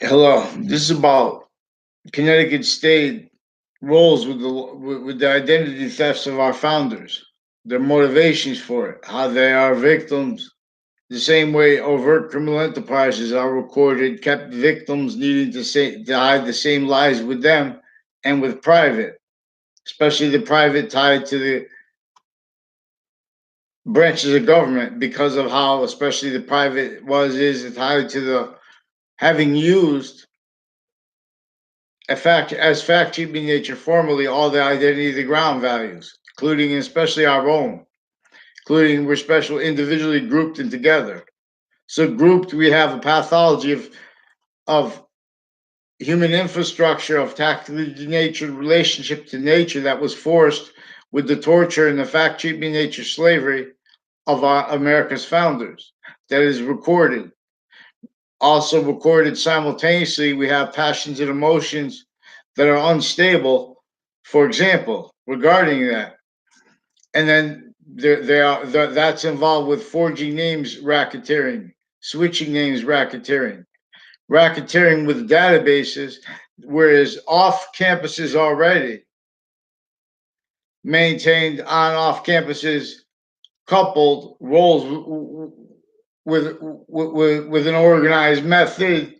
Hello. This is about Connecticut State roles with the identity thefts of our founders, their motivations for it, how they are victims. The same way overt criminal enterprises are recorded, kept victims needing to hide the same lies with them and with private, especially the private tied to the branches of government because of how, especially the private is tied to the having used fact sheet nature formally all the identity of the ground values, including and especially our own, including we're special individually grouped and together. So grouped, we have a pathology of human infrastructure of tactically denatured relationship to nature that was forced with the torture and the fact sheet nature slavery of our America's founders. That is recorded. Also recorded simultaneously, we have passions and emotions that are unstable, for example, regarding that. And then that's involved with forging names racketeering, switching names racketeering with databases, whereas off campuses already maintained on off campuses coupled roles with an organized method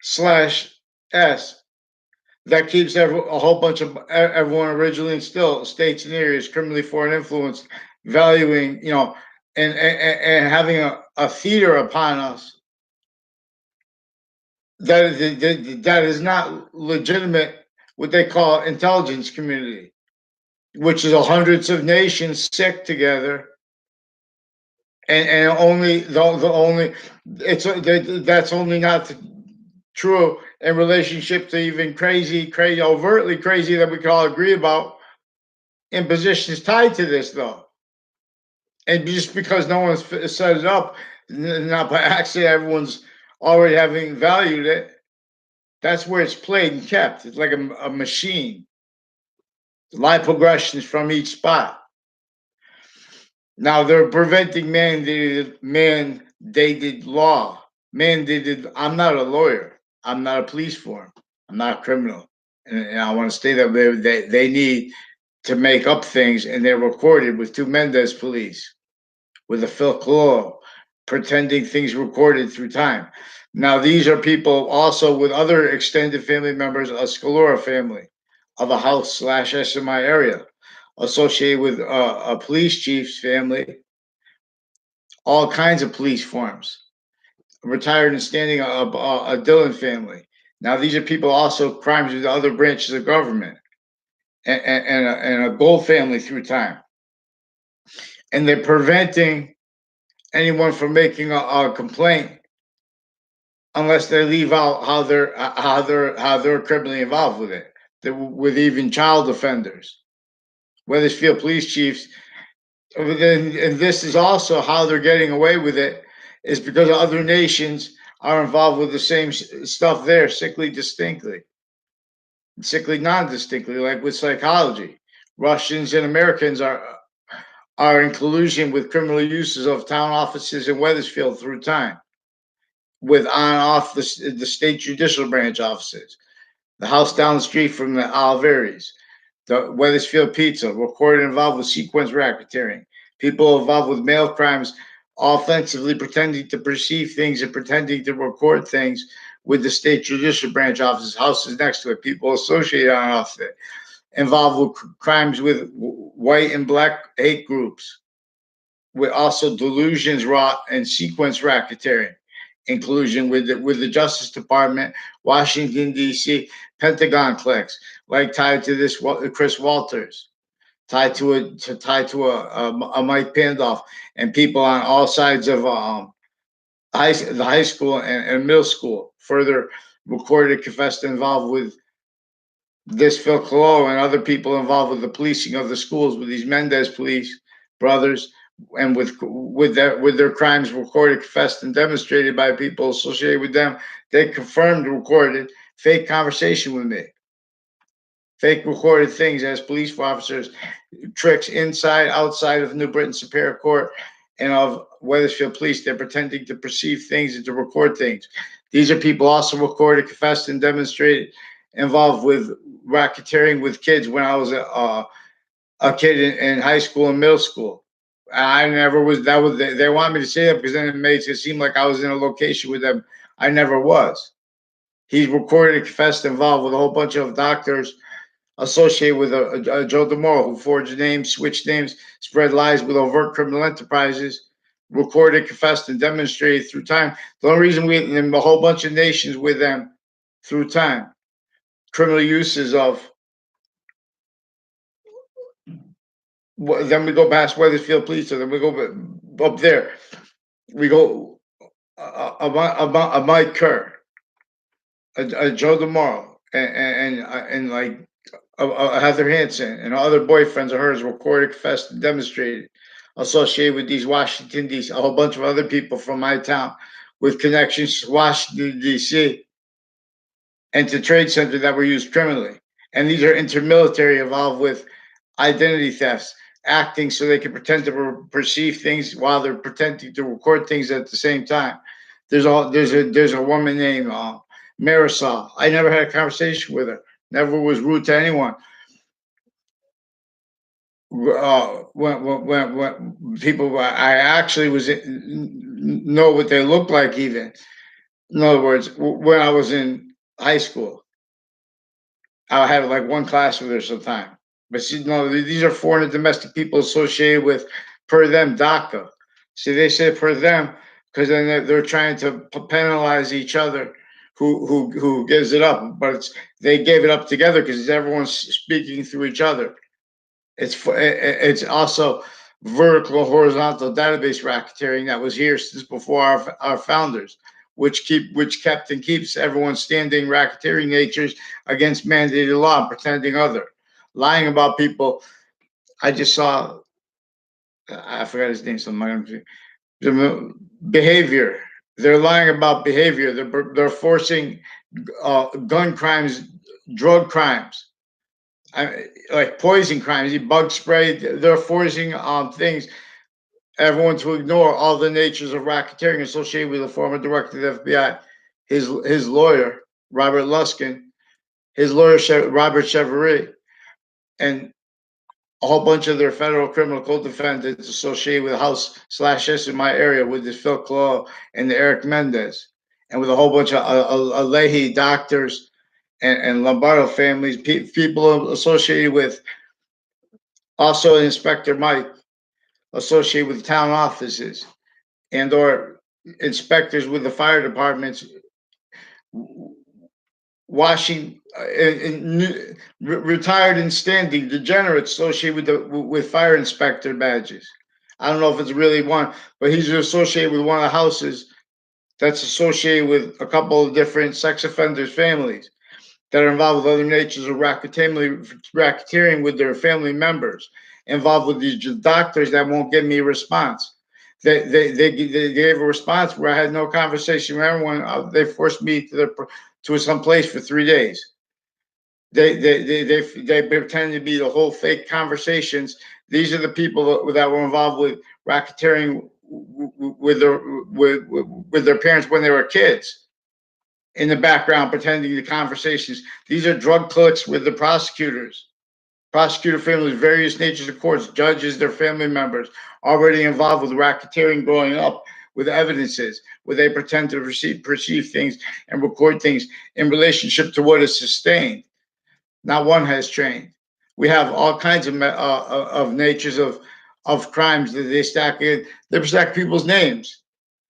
slash S that keeps a whole bunch of everyone originally and still states and areas criminally foreign influence valuing and having a theater upon us that is not legitimate what they call intelligence community, which is hundreds of nations sick together and only the only that's only not true in relationship to even crazy, overtly crazy that we can all agree about in positions tied to this, though. And just because no one's set it up, not by accident, everyone's already having valued it. That's where it's played and kept. It's like a machine. Line progressions from each spot. Now they're preventing mandated law. Mandated. I'm not a lawyer. I'm not a police force. I'm not a criminal. And I want to state that they need to make up things, and they're recorded with two Mendez police, with a folklore, pretending things recorded through time. Now, these are people also with other extended family members, a Scalora family of a house slash SMI area, associated with a police chief's family, all kinds of police forms, retired and standing a Dillon family. Now, these are people also crimes with other branches of government and a Gold family through time. And they're preventing anyone from making a complaint unless they leave out how they're criminally involved with it, with even child offenders, Weathersfield police chiefs. And this is also how they're getting away with it, is because other nations are involved with the same stuff there, sickly non-distinctly, like with psychology. Russians and Americans are in collusion with criminal uses of town offices in Weathersfield through time, with on off the state judicial branch offices, the house down the street from the Alveris, the Weathersfield Pizza, recorded involved with sequence racketeering, people involved with mail crimes, offensively pretending to perceive things and pretending to record things with the state judicial branch offices, houses next to it, people associated on off it, involved with crimes with white and black hate groups, with also delusions wrought and sequence racketeering, inclusion with the Justice Department, Washington D.C., Pentagon clicks, like tied to this Chris Walters, tied to a Mike Pandoff, and people on all sides of the high school and middle school. Further recorded, confessed, involved with this Phil Colo and other people involved with the policing of the schools, with these Mendez police brothers, and with their crimes recorded, confessed, and demonstrated by people associated with them. They confirmed, recorded fake conversation with me, fake recorded things as police officers, tricks inside, outside of New Britain Superior Court, and of Weathersfield Police. They're pretending to perceive things and to record things. These are people also recorded, confessed, and demonstrated involved with racketeering with kids when I was a kid in high school and middle school. I never was. That was they want me to say that because then it makes it seem like I was in a location with them. I never was. He's recorded and confessed involved with a whole bunch of doctors associated with a Joe DeMoro who forged names, switched names, spread lies with overt criminal enterprises, recorded, confessed, and demonstrated through time. The only reason we in a whole bunch of nations with them through time, criminal uses of. Then we go past Weathersfield Police, so then we go up there. We go a Mike Kerr, a Joe DeMoro, and like Heather Hansen and other boyfriends of hers recorded, confessed, and demonstrated associated with these Washington D.C. A whole bunch of other people from my town with connections to Washington D.C. and to trade centers that were used criminally. And these are intermilitary involved with identity thefts, acting so they can pretend to perceive things while they're pretending to record things at the same time. There's a woman named Marisol. I never had a conversation with her. Never was rude to anyone. When people, I actually know what they look like. Even in other words, when I was in high school, I had like one class with her sometime. But she, no, these are foreign and domestic people associated with, per them, DACA. See, they say per them because then they're trying to penalize each other who gives it up. But they gave it up together because everyone's speaking through each other. It's also vertical and horizontal database racketeering that was here since before our founders, which kept and keeps everyone standing racketeering natures against mandated law and pretending other, lying about people. I just saw, I forgot his name, so the behavior. They're lying about behavior. They're forcing gun crimes, drug crimes, like poison crimes, bug spray. They're forcing things, everyone to ignore all the natures of racketeering associated with the former director of the FBI, his lawyer, Robert Luskin, his lawyer, Robert Chevrolet, and a whole bunch of their federal criminal co-defendants associated with House/S in my area with this Phil Claw and the Eric Mendez, and with a whole bunch of Leahy doctors and Lombardo families, people associated with also Inspector Mike, associated with town offices and or inspectors with the fire departments, washing retired and standing degenerates associated with fire inspector badges. I don't know if it's really one, but he's associated with one of the houses that's associated with a couple of different sex offenders' families that are involved with other natures of racketeering with their family members, involved with these doctors that won't give me a response. They gave a response where I had no conversation with everyone. They forced me to some place for 3 days. They pretend to be the whole fake conversations. These are the people that were involved with racketeering with their parents when they were kids, in the background pretending the conversations. These are drug clerks with the prosecutors. Prosecutor families, various natures of courts, judges, their family members, already involved with racketeering growing up with evidences where they pretend to perceive things and record things in relationship to what is sustained. Not one has trained. We have all kinds of natures of crimes that they stack in. They stack people's names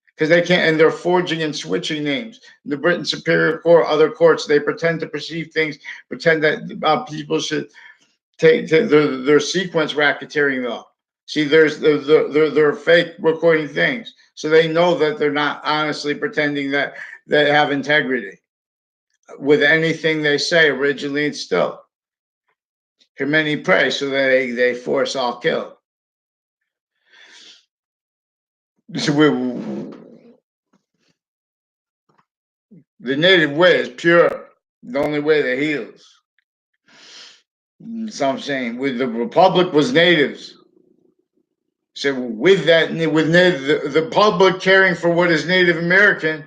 because they can't, and they're forging and switching names. The Britain Superior Court, other courts, they pretend to perceive things, pretend that people should take their sequence racketeering though. See, they're fake recording things, so they know that they're not honestly pretending that they have integrity with anything they say originally and still. Hear many pray, so they force all kill. So the native way is pure, the only way that heals. So I'm saying, with the Republic was natives. So with that, with the public caring for what is Native American,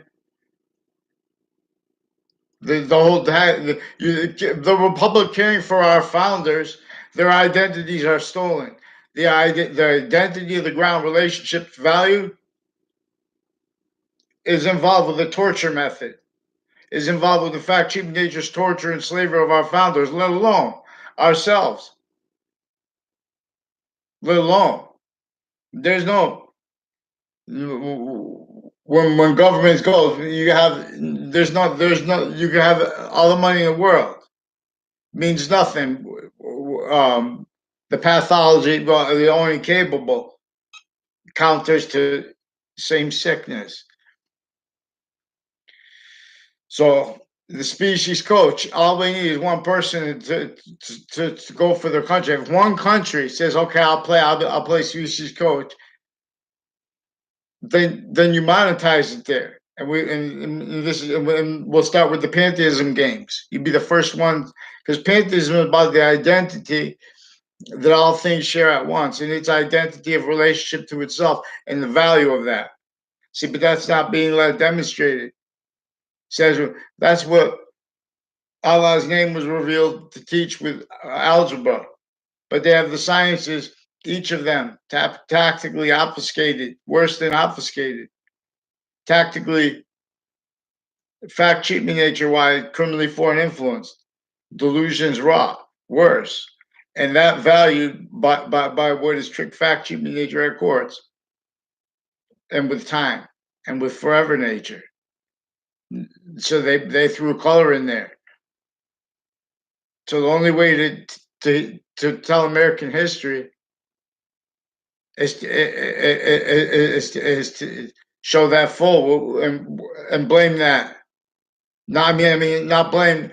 the Republic caring for our founders, their identities are stolen. The identity of the ground relationship value is involved with the torture method, is involved with the fact cheap nature's torture and slavery of our founders, let alone ourselves, let alone. There's no when governments go, you have there's no you can have all the money in the world means nothing. The pathology, well, the only capable counters to same sickness. So the species coach, all we need is one person to go for their country. If one country says, "Okay, I'll play species coach," then you monetize it there. And this is and we'll start with the pantheism games. You'd be the first one because pantheism is about the identity that all things share at once and its identity of relationship to itself and the value of that. See, but that's not being demonstrated. Says that's what Allah's name was revealed to teach with algebra, but they have the sciences, each of them tactically obfuscated, worse than obfuscated, tactically fact cheating nature wide, criminally foreign influenced, delusions raw, worse. And that valued by what is trick fact cheating nature at courts and with time and with forever nature. So they threw color in there. So the only way to tell American history is to show that full and blame that. Not I mean not blame.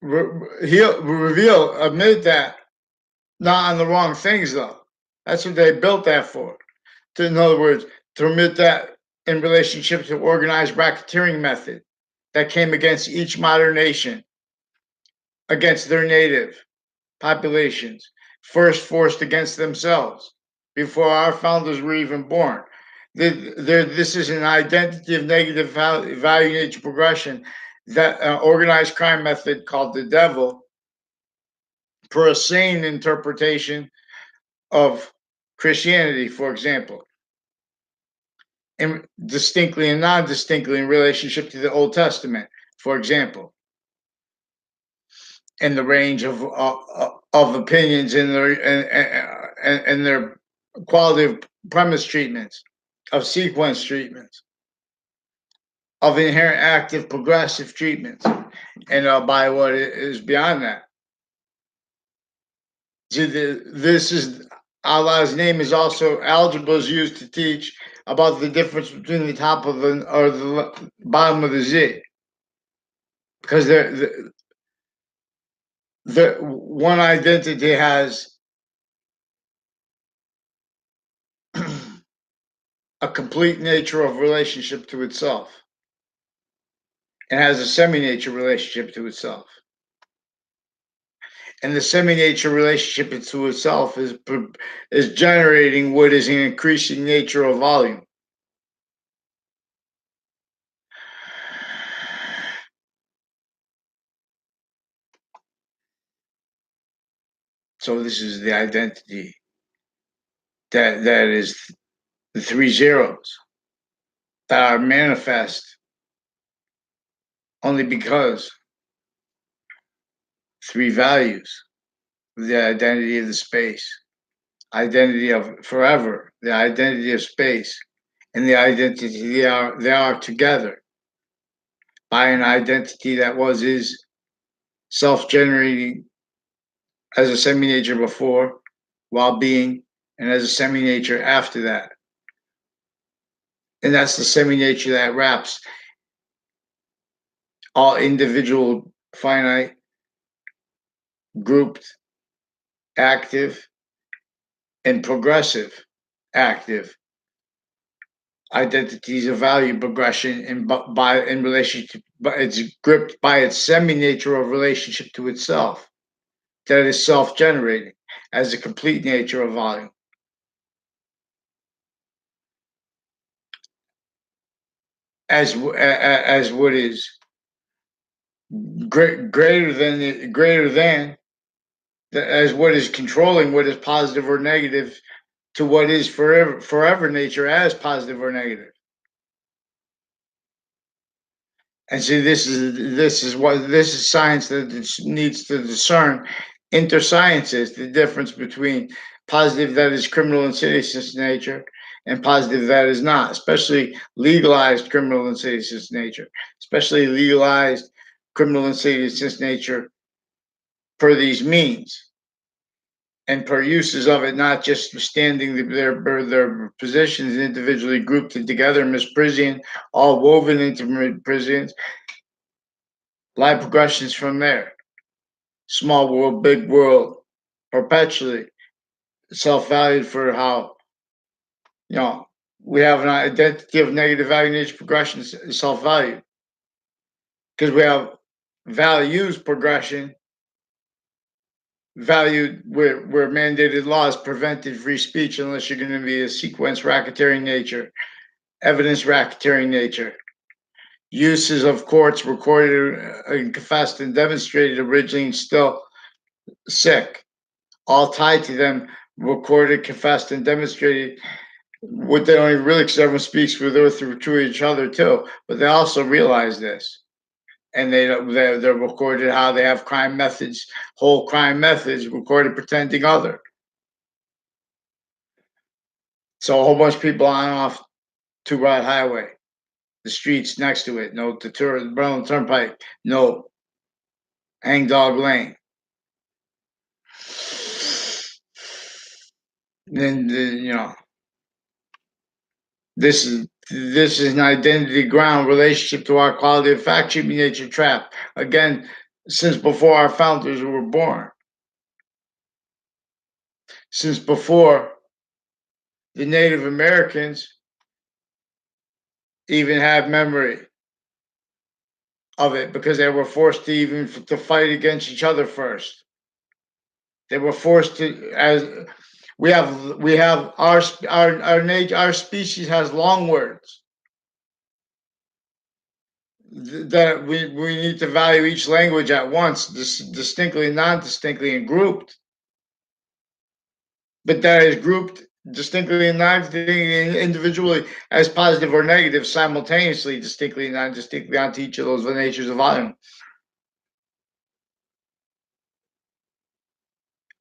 He'll reveal, admit that, not on the wrong things though. That's what they built that for. In other words, to admit that in relationship to organized racketeering method that came against each modern nation, against their native populations, first forced against themselves before our founders were even born. This is an identity of negative value nature progression that organized crime method called the devil, per a sane interpretation of Christianity, for example, and distinctly and non-distinctly in relationship to the Old Testament, for example, and the range of opinions in their quality of premise treatments, of sequence treatments, of inherent active progressive treatments, and by what is beyond that. See, this is Allah's name is also algebra is used to teach about the difference between the top of or the bottom of the Z, because the one identity has a complete nature of relationship to itself and has a semi-nature relationship to itself. And the semi-nature relationship to itself is generating what is an increasing nature of volume. So this is the identity that is the three zeros that are manifest only because three values, the identity of the space, identity of forever, the identity of space, and the identity they are together by an identity that is self-generating as a semi-nature before, while being, and as a semi-nature after that. And that's the semi-nature that wraps all individual, finite, grouped, active, and progressive, active identities of value progression in relationship, but it's gripped by its semi-nature of relationship to itself, that is self-generating as a complete nature of volume. as what is greater than as what is controlling what is positive or negative to what is forever nature as positive or negative. And see, this is science that needs to discern intersciences, the difference between positive that is criminal insidious nature and positive that is not, especially legalized criminal insidious nature, especially legalized criminal insidious nature per these means and per uses of it, not just standing their positions individually grouped together, misprision, all woven into prisons, life progressions from there. Small world, big world, perpetually self-valued for how, you know, we have an identity of negative value nature progression, self-value, because we have values progression valued where mandated laws prevented free speech unless you're going to be a sequence racketeering nature, evidence racketeering nature. Uses of courts recorded and confessed and demonstrated originally and still sick, all tied to them, recorded, confessed, and demonstrated what they don't even really, because everyone speaks with or through to each other too, but they also realize this. And they're recorded how they have crime methods, whole crime methods recorded pretending other. So a whole bunch of people on off Two Rod Highway, the streets next to it, no the Berlin Turnpike, no Hang Dog Lane. Then this is an identity ground relationship to our quality of fact treatment nature trap. Again, since before our founders were born, since before the Native Americans even have memory of it, because they were forced to even to fight against each other first. They were forced to, as we have our species has long words that we need to value each language at once, distinctly, non-distinctly, and grouped. But that is grouped distinctly and non-distinctly, individually as positive or negative, simultaneously, distinctly and non-distinctly onto each of those natures of volume.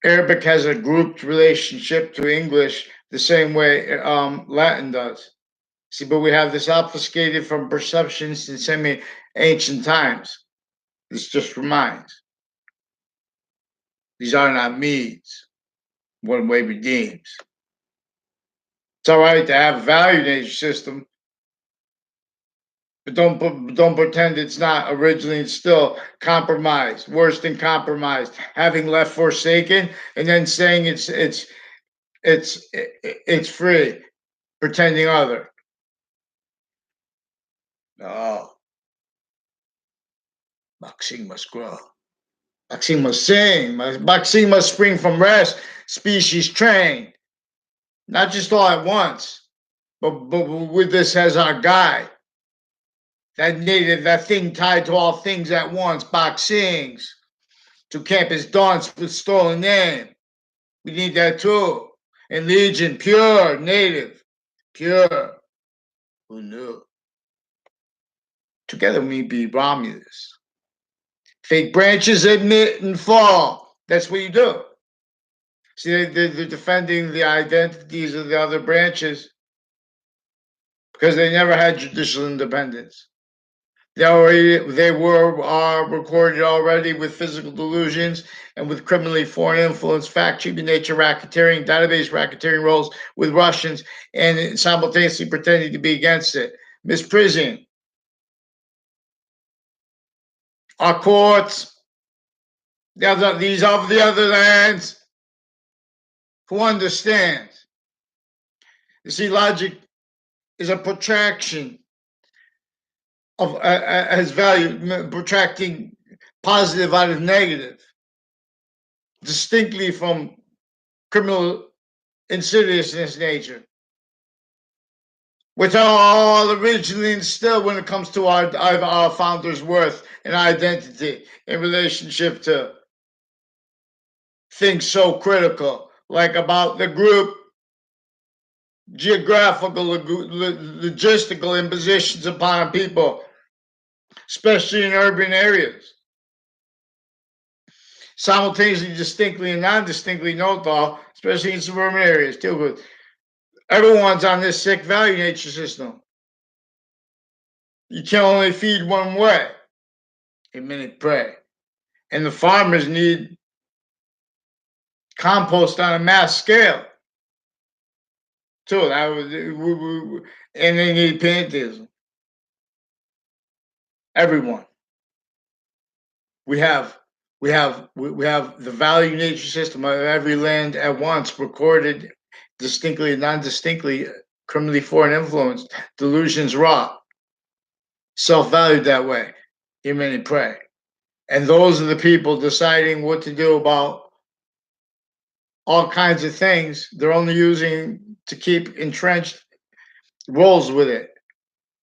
Arabic has a grouped relationship to English the same way Latin does. See, but we have this obfuscated from perceptions in semi-ancient times. This just reminds. These are not means, one-way redeems. It's all right to have a value nature system, but don't pretend it's not originally and still compromised, worse than compromised, having left forsaken, and then saying it's free, pretending other. Oh, boxing must grow. Boxing must sing. Boxing must spring from rest. Species trained, not just all at once, but with this as our guide. That native, that thing tied to all things at once. Boxings to campus dance with stolen name. We need that too. And Legion, pure, native, pure. Who knew? Together we be Romulus. Fake branches admit and fall. That's what you do. See, they're defending the identities of the other branches because they never had judicial independence. They are recorded already with physical delusions and with criminally foreign influence, fact treatment, nature racketeering, database racketeering roles with Russians, and simultaneously pretending to be against it. Misprision. Our courts, these are the other lands. Who understands? You see, logic is a protraction of has value, protracting positive out of negative, distinctly from criminal insidiousness nature. which are all originally instilled when it comes to our founders' worth and identity in relationship to things so critical, like about the group, geographical, logistical impositions upon people, especially in urban areas. Simultaneously, distinctly and non-distinctly note, though, especially in suburban areas, too. But everyone's on this sick value nature system. You can only feed one way. A minute pray. And the farmers need compost on a mass scale, too. And they need pantheism. Everyone. We have we have the value nature system of every land at once recorded distinctly and non-distinctly, criminally foreign influenced, delusions wrought, self-valued that way, human and prey. And those are the people deciding what to do about all kinds of things. They're only using to keep entrenched roles with it.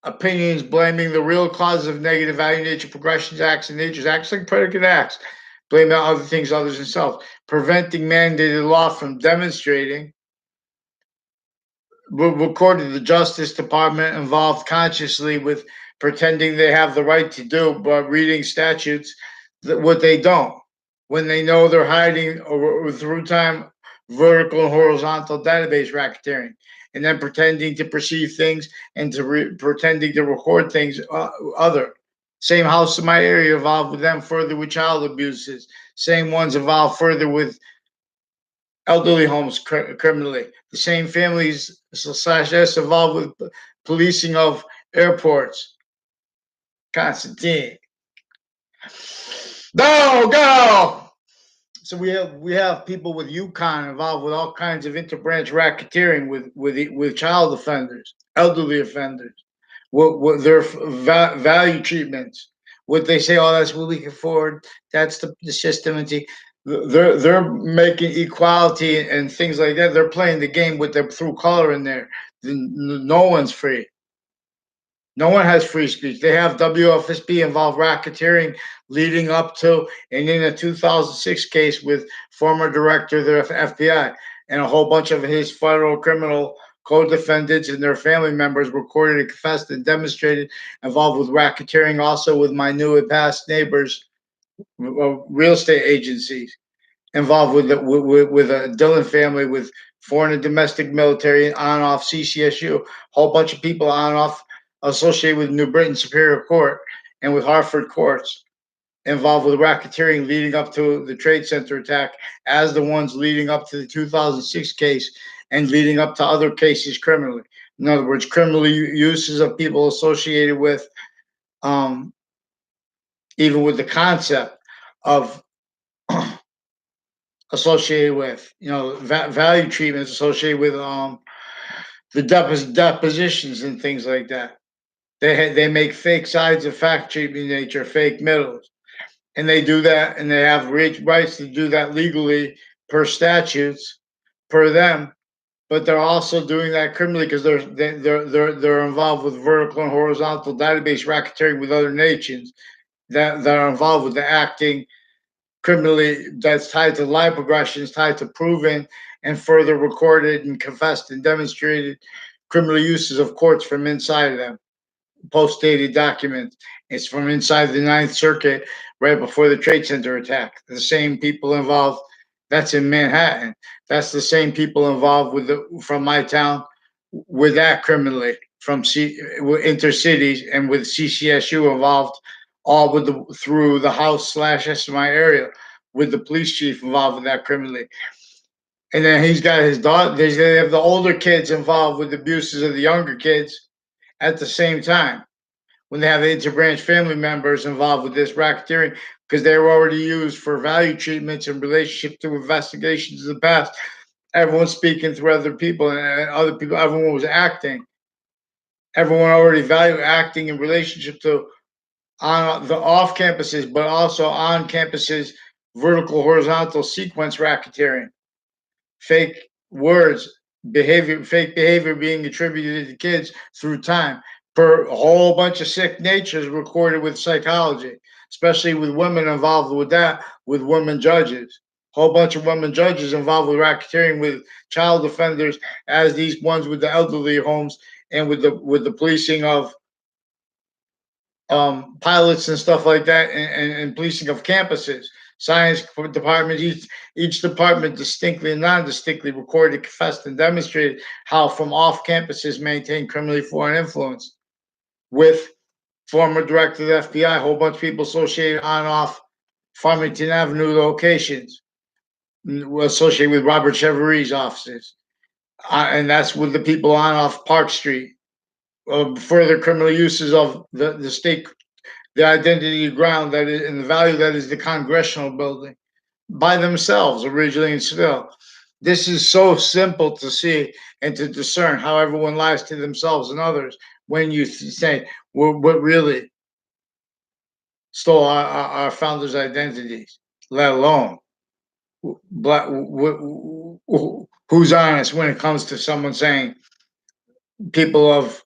Opinions blaming the real causes of negative value nature progressions, acts, and natures, acts like predicate acts, blaming other things, others, and self, preventing mandated law from demonstrating. Recorded the Justice Department involved consciously with pretending they have the right to do, but reading statutes that what they don't, when they know they're hiding or through time vertical and horizontal database racketeering, and then pretending to perceive things and pretending to record things other. Same house in my area involved with them further with child abuses. Same ones involved further with elderly homes criminally. The same families slash S involved with policing of airports. Constantine. Go! So we have people with UConn involved with all kinds of interbranch racketeering with child offenders, elderly offenders, what their value treatments, what they say, oh, that's what we can afford, that's the system, and they're making equality and things like that. They're playing the game with their through color in there. No one's free. No one has free speech. They have WFSB involved racketeering leading up to and in a 2006 case with former director of the FBI and a whole bunch of his federal criminal co-defendants and their family members recorded and confessed and demonstrated involved with racketeering, also with my new and past neighbors, real estate agencies involved with a Dillon family, with foreign and domestic military, on and off CCSU, whole bunch of people on and off associated with New Britain Superior Court and with Hartford courts involved with racketeering leading up to the Trade Center attack as the ones leading up to the 2006 case and leading up to other cases criminally. In other words, criminal uses of people associated with even with the concept of associated with, value treatments associated with the depositions and things like that. They make fake sides of fact treatment nature, fake middles, and they do that, and they have rights to do that legally per statutes, per them. But they're also doing that criminally because they're involved with vertical and horizontal database racketeering with other nations that are involved with the acting criminally, that's tied to lie progressions, tied to proven and further recorded and confessed and demonstrated criminal uses of courts from inside of them, post-dated documents. It's from inside the Ninth Circuit right before the Trade Center attack. The same people involved. That's in Manhattan. That's the same people involved from my town with that criminally from intercities and with CCSU involved, all through the House slash SMI area with the police chief involved with that criminally. And then he's got his daughter. They have the older kids involved with abuses of the younger kids at the same time when they have interbranch family members involved with this racketeering because they were already used for value treatments in relationship to investigations in the past. Everyone's speaking through other people and other people. Everyone was acting. Everyone already valued acting in relationship to on the off campuses, but also on campuses, vertical, horizontal sequence racketeering, fake words, fake behavior being attributed to kids through time, per a whole bunch of sick natures recorded with psychology, especially with women involved with that, with women judges. Whole bunch of women judges involved with racketeering with child offenders, as these ones with the elderly homes and with the policing of pilots and stuff like that, and policing of campuses. Science departments, each department distinctly and non-distinctly recorded, confessed, and demonstrated how from off campuses maintain criminally foreign influence with former director of the FBI, a whole bunch of people associated on off Farmington Avenue locations associated with Robert Cheverry's offices. And that's with the people on off Park Street. Further criminal uses of the state, the identity ground that is and the value that is the Congressional building by themselves originally and still. This is so simple to see and to discern how everyone lies to themselves and others when you say what really stole our founders' identities, let alone black, who's honest when it comes to someone saying people of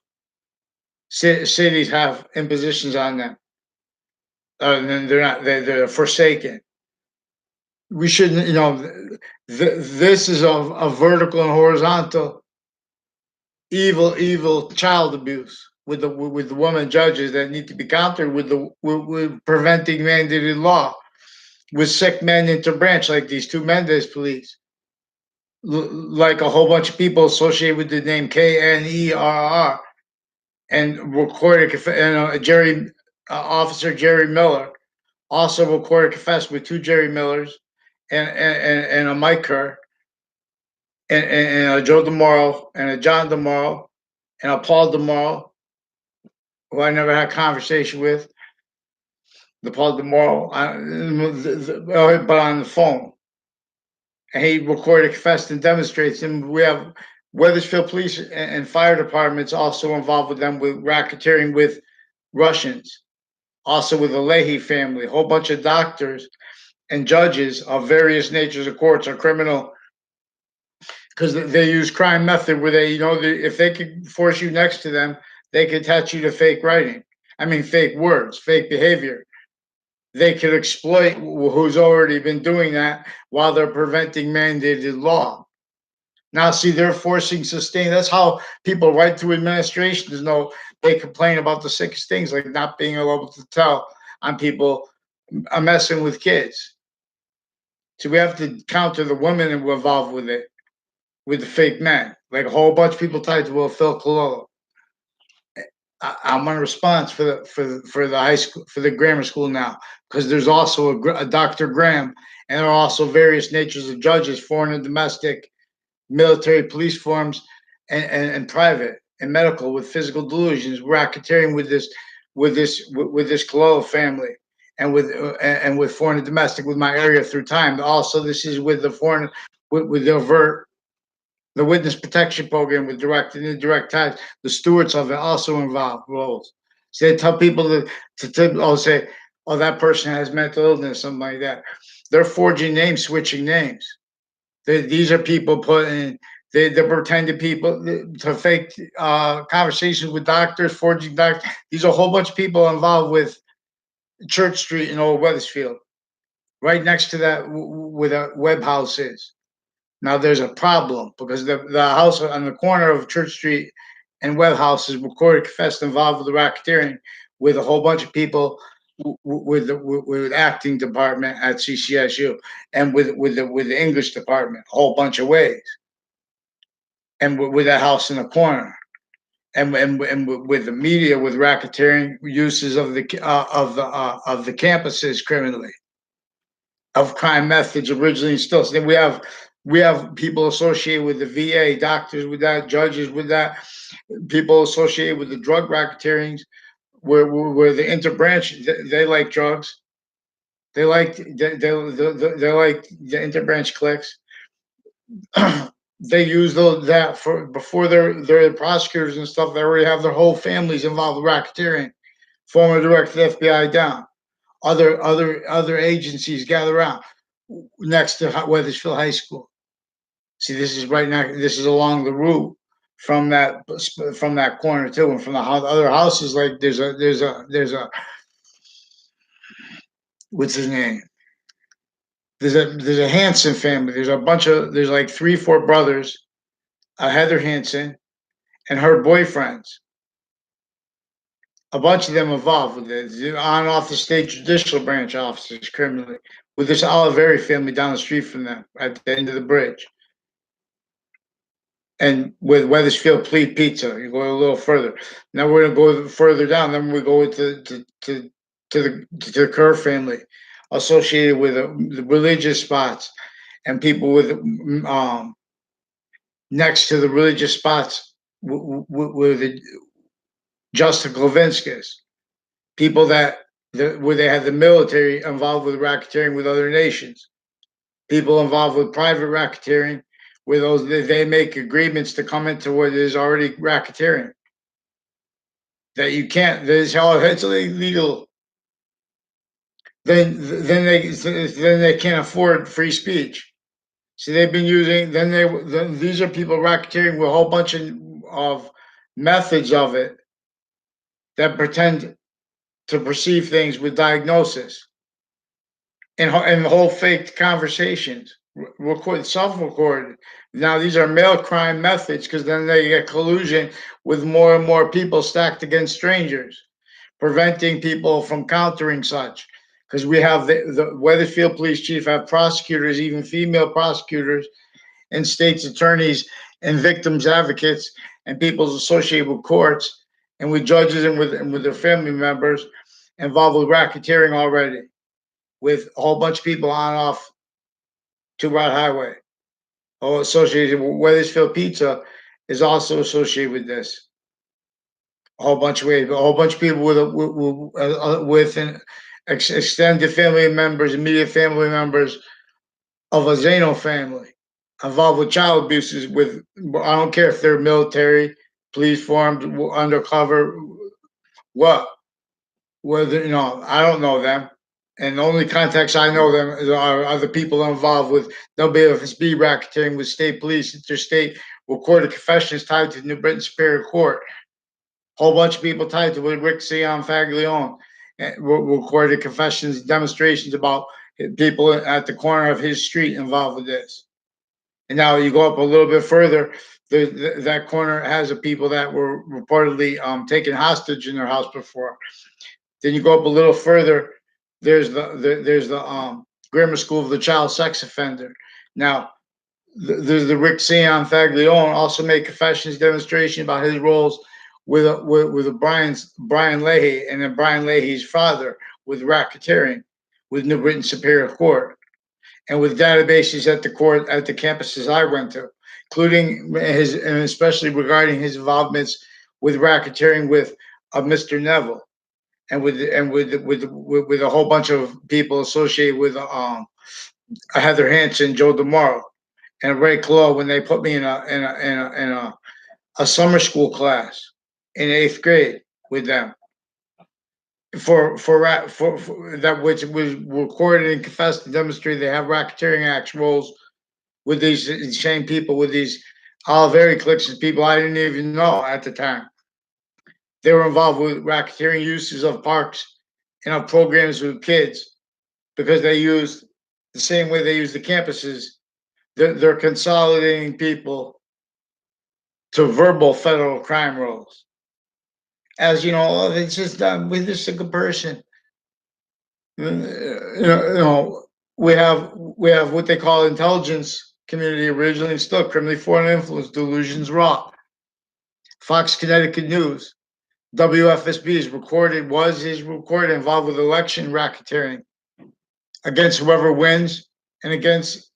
cities have impositions on them. And they're not, they're forsaken. We shouldn't, this is a vertical and horizontal evil child abuse with the woman judges that need to be countered with preventing mandated law with sick men interbranch like these two Mendez police, like a whole bunch of people associated with the name KNERR and recorded Jerry Officer Jerry Miller also recorded confessed with two Jerry Millers and a Mike Kerr and a Joe DeMauro and a John DeMauro and a Paul DeMauro, who I never had a conversation with, the Paul DeMauro, but on the phone. And he recorded, confessed, and demonstrates. And we have Weathersfield Police and Fire Departments also involved with them with racketeering with Russians, also with the Leahy family, a whole bunch of doctors and judges of various natures of courts are criminal because they use crime method where they, if they could force you next to them, they could attach you to fake writing. I mean, fake words, fake behavior. They could exploit who's already been doing that while they're preventing mandated law. Now, see, they're forcing sustain. That's how people right through administrations know they complain about the sickest things, like not being able to tell on people messing with kids. So we have to counter the women that were involved with it, with the fake men, like a whole bunch of people tied to Phil Cololo. I'm on response for the high school, for the grammar school now, because there's also a Dr. Graham, and there are also various natures of judges, foreign and domestic, military, police forms, and private and medical with physical delusions, racketeering with this Cololo family, and with foreign and domestic with my area through time. Also, this is with the foreign with the avert the witness protection program with direct and indirect ties. The stewards of it also involve roles. So they tell people say, oh, that person has mental illness, something like that. They're forging names, switching names. These are people putting, they're pretending people to fake conversations with doctors, forging doctors. These are a whole bunch of people involved with Church Street in Old Weathersfield, right next to that where the Webb House is. Now there's a problem because the house on the corner of Church Street and Webb House is recorded, confessed, involved with the racketeering with a whole bunch of people with the acting department at CCSU and with the English department, a whole bunch of ways, and with that house in the corner. And with the media, with racketeering uses of the campuses criminally, of crime methods originally still. So we have people associated with the VA, doctors with that, judges with that, people associated with the drug racketeerings, where the interbranch they like drugs, they like they like the interbranch cliques. They use that for before they're prosecutors and stuff. They already have their whole families involved with racketeering. Former director of the FBI down. Other agencies gather around next to Weathersfield High School. See, this is right now. This is along the route from that corner too, and from the other houses. Like what's his name? There's a Hanson family. There's like three, four brothers. Heather Hanson and her boyfriends. A bunch of them involved with it, on and off the state judicial branch officers criminally, with this Oliveri family down the street from them at the end of the bridge. And with Weathersfield Pizza, you go a little further. Now we're gonna go further down. Then we go to the Kerr family, associated with the religious spots and people with next to the religious spots with the Justin Glavinskis, people where they had the military involved with racketeering with other nations, people involved with private racketeering, where they make agreements to come into what is already racketeering. That you can't. It's illegal. Then they can't afford free speech. So they've been using. These are people racketeering with a whole bunch of methods of it that pretend to perceive things with diagnosis and whole fake conversations, self-recorded. Now these are mail crime methods because then they get collusion with more and more people stacked against strangers, preventing people from countering such. Because we have the Weathersfield police chief have prosecutors, even female prosecutors, and state's attorneys and victims advocates and people associated with courts and with judges and with their family members involved with racketeering already, with a whole bunch of people on and off Two Rod Highway. Oh, associated with Weathersfield Pizza is also associated with this. A whole bunch of ways, a whole bunch of people with extended family members, immediate family members of a Zano family involved with child abuses. I don't care if they're military, police formed, undercover, what, whether I don't know them. And the only contacts I know them are the people involved with WFSB racketeering with state police, interstate recorded confessions tied to New Britain Superior Court. Whole bunch of people tied to Rick Sion Faglione, recorded confessions, demonstrations about people at the corner of his street involved with this. And now you go up a little bit further, that corner has people that were reportedly taken hostage in their house before. Then you go up a little further, there's the grammar school of the child sex offender. Now, the Rick Sion Faglione also made confessions, demonstration about his roles with Brian Leahy and then Brian Leahy's father with racketeering with New Britain Superior Court and with databases at the campuses I went to, including and especially regarding his involvements with racketeering with Mr. Neville and with a whole bunch of people associated with Heather Hanson, Joe DeMauro, and Ray Clough when they put me in a summer school class in 8th grade with them for that, which was recorded and confessed and demonstrated they have racketeering acts roles with these same people, with these Oliveri cliques and people I didn't even know at the time. They were involved with racketeering uses of parks and of programs with kids because they used the same way they use the campuses. They're consolidating people to verbal federal crime roles. As you know, oh, it's just with this single person. We have what they call intelligence community originally and still criminally foreign influence delusions raw. Fox Connecticut News, WFSB was his recorded involved with election racketeering against whoever wins and against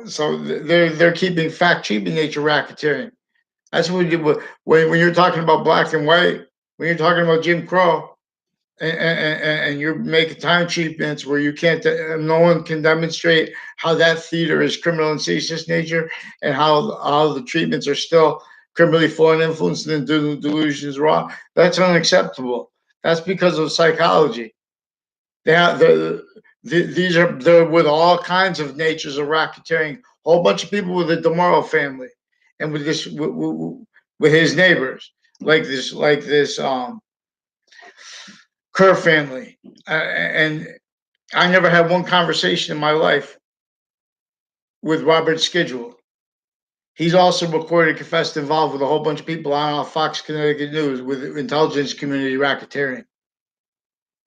so they're keeping fact cheaping nature racketeering. That's what we do when you're talking about black and white, when you're talking about Jim Crow, and you're making time treatments where you can't, no one can demonstrate how that theater is criminal and seditious nature, and how the treatments are still criminally foreign influence and delusions raw. That's unacceptable. That's because of psychology. They're with all kinds of natures of racketeering whole bunch of people with the DeMauro family, and with with his neighbors, like this Kerr family, and I never had one conversation in my life with Robert Schedule. He's also recorded, confessed, involved with a whole bunch of people on Fox Connecticut News with intelligence community racketeering,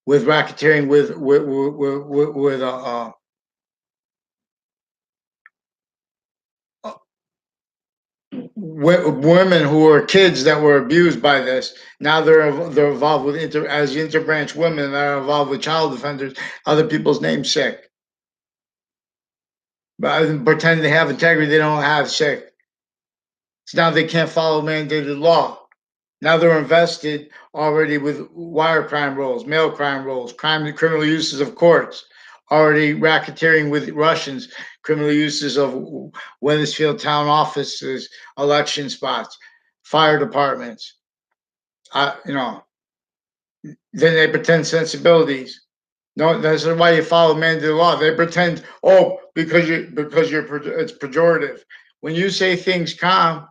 with uh, women who were kids that were abused by this. Now they're involved with as interbranch women that are involved with child offenders, other people's namesake. But pretend they have integrity, they don't have sick. So now they can't follow mandated law. Now they're invested already with wire crime rolls, mail crime rolls, criminal uses of courts, already racketeering with Russians, criminal uses of Wethersfield town offices, election spots, fire departments. You know, then they pretend sensibilities. No, that's why you follow mandated law. They pretend, oh, because you're it's pejorative. When you say things calm,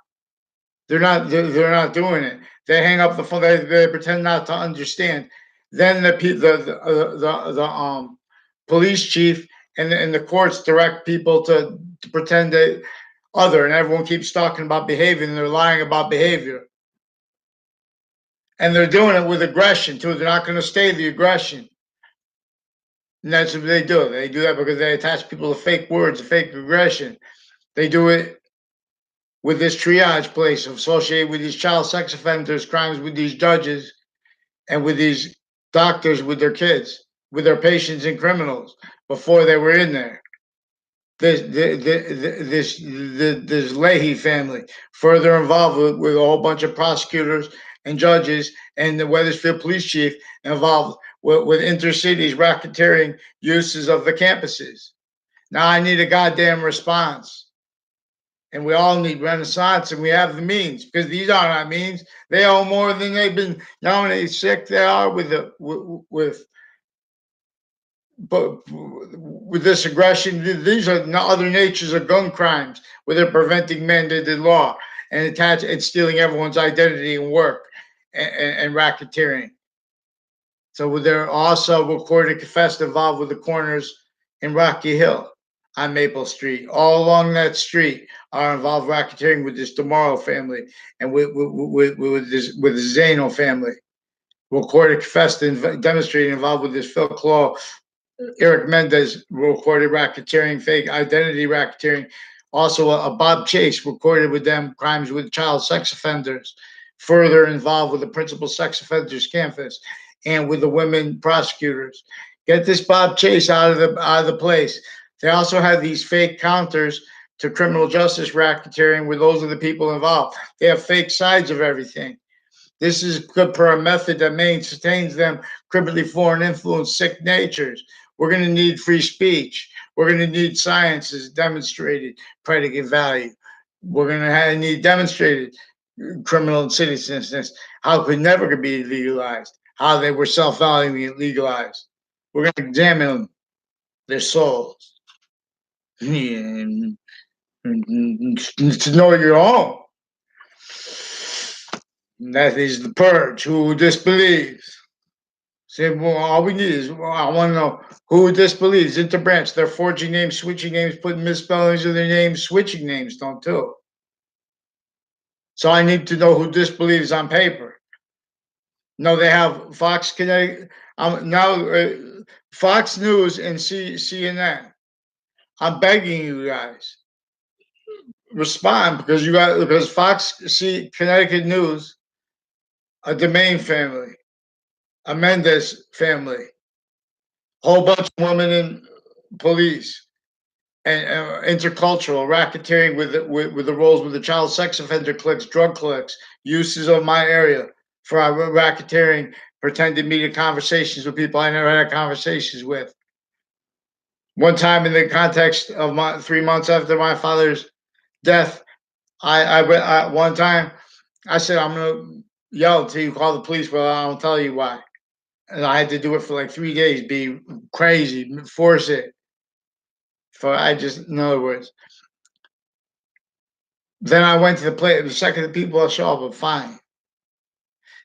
they're not doing it. They hang up the phone. They pretend not to understand. Then the police chief and the courts direct people to pretend that other, and everyone keeps talking about behavior, and they're lying about behavior, and they're doing it with aggression too. They're not going to stay the aggression, and that's what they do. They do that because they attach people to fake words, fake aggression. They do it with this triage place associated with these child sex offenders, crimes with these judges, and with these doctors with their kids, with their patients and criminals before they were in there. This Leahy family further involved with a whole bunch of prosecutors and judges and the Wethersfield police chief involved with intercities racketeering uses of the campuses. Now I need a goddamn response. And we all need renaissance, and we have the means because these are not means. They owe more than they've been. You know how many sick they are but with this aggression. These are other natures of gun crimes where they're preventing mandated law and stealing everyone's identity and work and racketeering. So they're also recorded, confessed, involved with the corners in Rocky Hill on Maple Street. All along that street are involved racketeering with this DeMauro family and with the Zano family. Recorded, confessed, and demonstrated involved with this Phil Claw, Eric Mendez recorded racketeering, fake identity racketeering. Also, a Bob Chase recorded with them crimes with child sex offenders, further involved with the principal sex offenders campus and with the women prosecutors. Get this Bob Chase out of the place. They also have these fake counters to criminal justice racketeering where those are the people involved. They have fake sides of everything. This is good per a method that maintains them criminally foreign influence sick natures. We're going to need free speech. We're going to need science as demonstrated predicate value. We're going to need demonstrated criminal and citizenship. How it could never be legalized. How they were self-valuing and legalized. We're going to examine their souls. To know your own. And that is the purge. Who disbelieves? Say, well, all we need is, well, I want to know who disbelieves. Interbranch. They're forging names, switching names, putting misspellings of their names, switching names, don't too. So I need to know who disbelieves on paper. No, they have Fox Connecticut. Fox News and CNN. I'm begging you guys, respond because Fox Connecticut News, a Domain family, a Mendez family, a whole bunch of women in police, and intercultural racketeering with the roles with the child sex offender cliques, drug cliques, uses of my area for racketeering, pretended media conversations with people I never had conversations with. One time, in the context of my 3 months after my father's death, one time I said I'm gonna yell until you call the police, but I don't tell you why. And I had to do it for like 3 days, be crazy, force it. In other words, Then I went to the play. The second the people show up, I'm fine.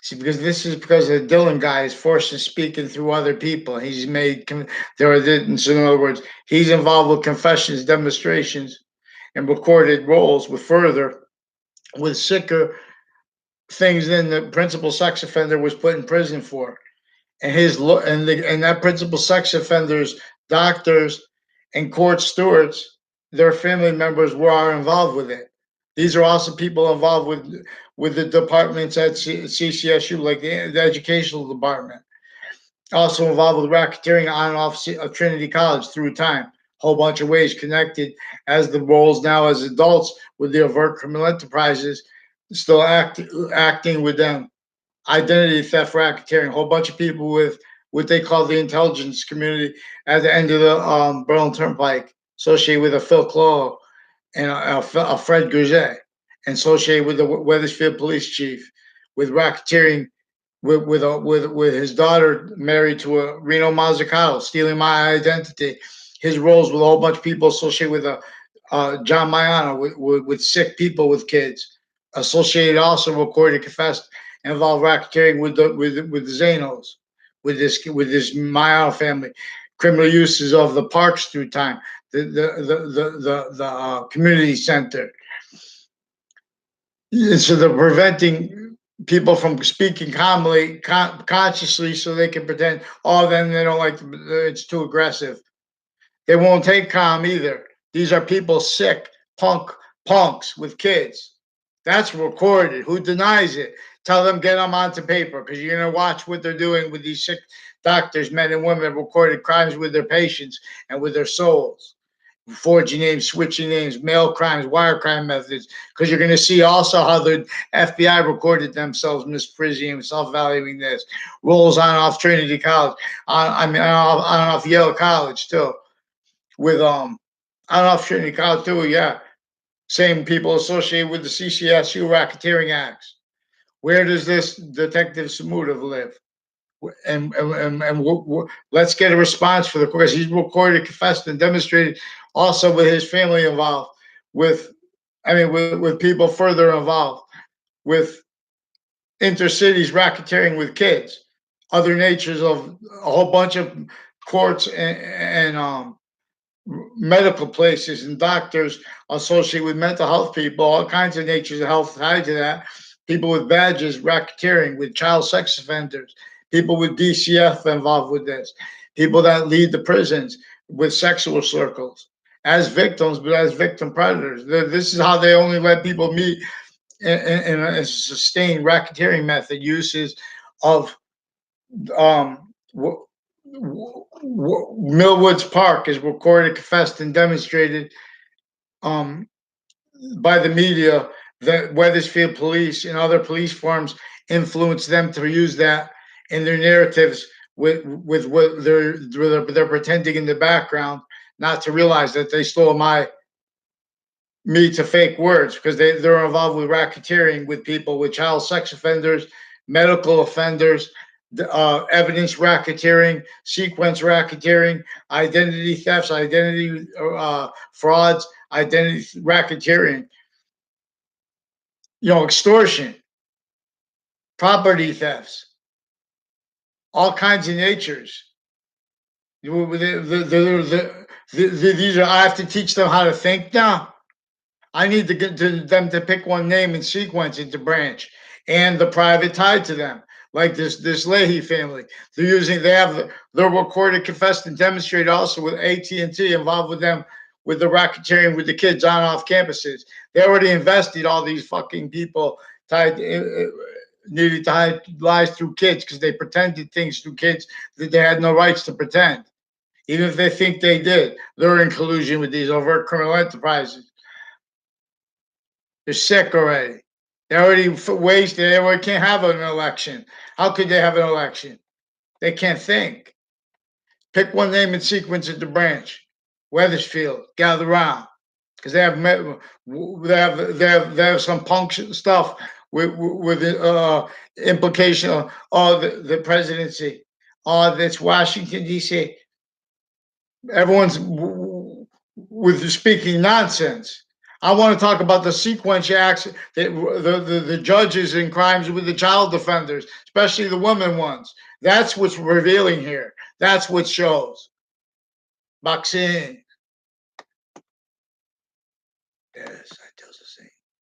See, because this is because the Dylan guy is forced to speaking through other people. He's made there are so in other words, he's involved with confessions, demonstrations, and recorded roles with further with sicker things than the principal sex offender was put in prison for. And and that principal sex offenders, doctors, and court stewards, their family members are involved with it. These are also people involved with the departments at CCSU, like the educational department. Also involved with racketeering on and off of Trinity College through time. Whole bunch of ways connected as the roles now as adults with the overt criminal enterprises, still acting with them. Identity theft, racketeering, a whole bunch of people with what they call the intelligence community at the end of the Berlin Turnpike, associated with a Phil Clough and a Fred Gouget, and associated with the Weathersfield police chief, with racketeering, with his daughter married to a Reno Mazzucato, stealing my identity. His roles with a whole bunch of people associated with John Mayano, with sick people with kids, associated also recorded, confessed, involved racketeering with the Zanos, with this Mayano family, criminal uses of the parks through time, the community center. So they're preventing people from speaking calmly, consciously, so they can pretend, oh, then they don't like, it's too aggressive. They won't take calm either. These are people sick, punks with kids. That's recorded. Who denies it? Tell them, get them onto paper, because you're going to watch what they're doing with these sick doctors, men and women, recorded crimes with their patients and with their souls. Forging names, switching names, mail crimes, wire crime methods, because you're going to see also how the FBI recorded themselves misprisioning, self-valuing this, rolls on off Trinity College, on off Yale College too, with on off Trinity College too, yeah. Same people associated with the CCSU racketeering acts. Where does this Detective Samudov live? And let's get a response for the course. He's recorded, confessed, and demonstrated also with his family involved, with people further involved, with intercities racketeering with kids, other natures of a whole bunch of courts and medical places and doctors associated with mental health people, all kinds of natures of health tied to that. People with badges, racketeering with child sex offenders, people with DCF involved with this, people that lead the prisons with sexual circles as victims, but as victim predators. This is how they only let people meet in a sustained racketeering method uses of Millwoods Park is recorded, confessed, and demonstrated um, by the media that Weathersfield police and other police forms influence them to use that in their narratives with what they're pretending in the background, not to realize that they stole me to fake words, because they're involved with racketeering with people, with child sex offenders, medical offenders, evidence racketeering, sequence racketeering, identity thefts, identity frauds, identity racketeering, extortion, property thefts, all kinds of natures. These are, I have to teach them how to think now. I need to get them to pick one name and sequence it to branch, and the private tied to them, like this Leahy family. They're recorded, confessed, and demonstrated also with AT&T involved with them with the racketeering with the kids on off campuses. They already invested all these fucking people tied. Needed to hide lies through kids because they pretended things through kids that they had no rights to pretend. Even if they think they did, they're in collusion with these overt criminal enterprises. They're sick already. They already wasted. They already can't have an election. How could they have an election? They can't think. Pick one name and sequence it to branch. Weathersfield, gather round, because they have some punk stuff with implication of the presidency. That's Washington D.C. Everyone's with speaking nonsense. I want to talk about the sequence acts that the judges in crimes with the child defenders, especially the women ones. That's what's revealing here. That's what shows. Boxing. Yes, I tell the same.